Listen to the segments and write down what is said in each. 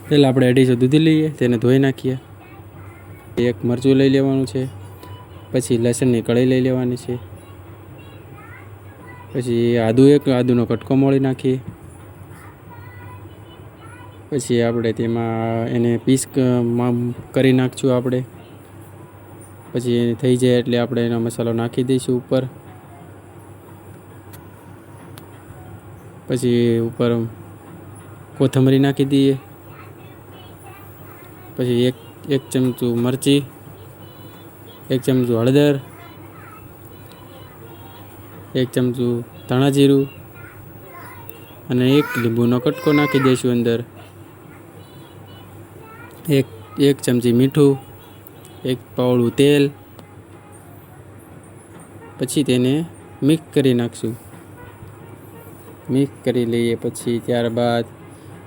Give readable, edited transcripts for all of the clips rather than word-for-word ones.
પહેલાં આપણે 250 દૂધી લઈએ, તેને ધોઈ નાખીએ. એક મરચું લઈ લેવાનું છે. પછી લસણની કળી લઈ લેવાની છે. પછી આદુનો કટકો મોળી નાખીએ. પછી આપણે તેમાં એને પીસ કરી નાખશું આપણે. પછી એ થઈ જાય એટલે આપણે એનો મસાલો નાખી દઈશું ઉપર. પછી ઉપર કોથમરી નાખી દઈએ. પછી એક ચમચું મરચી, 1 ચમચું હળદર, 1 ચમચું ધાણા જીરું અને 1 લીંબુનો કટકો નાખી દઈશું અંદર. એક ચમચી મીઠું, 1 પાવડું તેલ. પછી તેને મિક્સ કરી નાખશું. મિક્સ કરી લઈએ. પછી ત્યારબાદ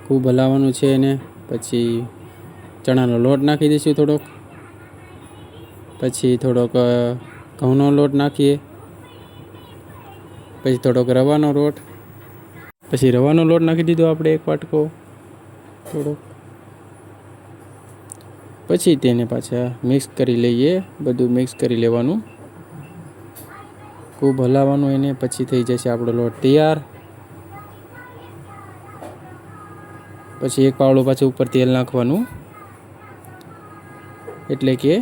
ખૂબ હલાવવાનું છે એને. પછી ચણાનો લોટ નાખી દઈશું થોડોક. પછી થોડોક ઘઉંનો લોટ નાખીએ. પછી થોડોક રવાનો લોટ. પછી રવાનો લોટ નાખી દીધો આપણે 1 વાટકો થોડોક. પછી તેને પાછા મિક્સ કરી લઈએ. બધું મિક્સ કરી લેવાનું, ખૂબ હલાવવાનું એને. પછી થઈ જશે આપણો લોટ તૈયાર. પછી 1 પાવડું પાછું ઉપર તેલ નાખવાનું, એટલે કે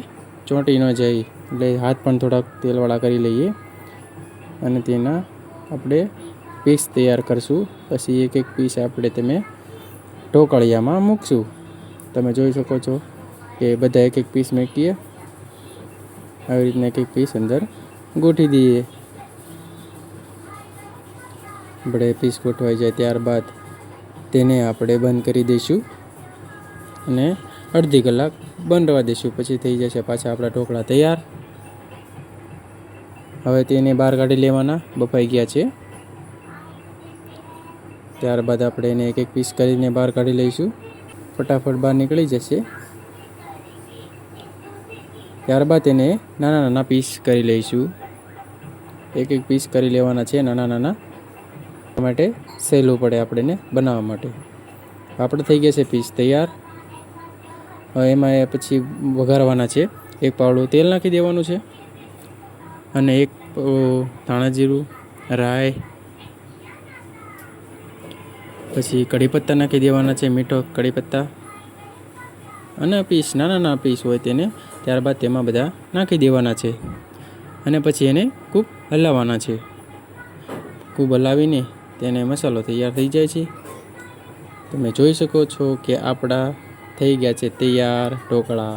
ચોંટી ન જાય. એટલે હાથ પણ થોડાક તેલવાળા કરી લઈએ અને તેના આપણે પીસ તૈયાર કરશું. પછી એક પીસ આપણે તમે ઢોકળિયામાં મૂકશું. તમે જોઈ શકો છો કે બધા એક પીસ મૂકીએ. આવી રીતના એક પીસ અંદર ગોઠવી દઈએ. આપણે પીસ ગોઠવાઈ જાય ત્યારબાદ તેને આપણે બંધ કરી દઈશું અને અડધી કલાક બંધ રહેવા દઈશું. પછી થઈ જશે પાછા આપણા ઢોકળા તૈયાર. હવે તેને બહાર કાઢી લેવાના, બફાઈ ગયા છે. ત્યારબાદ આપણે એને એક પીસ કરીને બહાર કાઢી લઈશું. ફટાફટ બહાર નીકળી જશે. ત્યારબાદ તેને નાના પીસ કરી લઈશું. એક પીસ કરી લેવાના છે નાના માટે સહેલું પડે આપણને બનાવવા માટે. આપણે થઈ ગયા છે પીસ તૈયાર. હવે એમાં પછી વઘારવાના છે. 1 પાવડું તેલ નાખી દેવાનું છે અને 1 ધાણા જીરું, રાઈ, પછી કઢી પત્તા નાખી દેવાના છે. મીઠો કઢી પત્તા અને પીસ નાના પીસ હોય તેને ત્યારબાદ તેમાં બધા નાખી દેવાના છે અને પછી એને ખૂબ હલાવવાના છે. ખૂબ હલાવીને તેને મસાલો તૈયાર થઈ જાય છે. તમે જોઈ શકો છો કે આપણા થઈ ગયા છે તૈયાર ઢોકળા.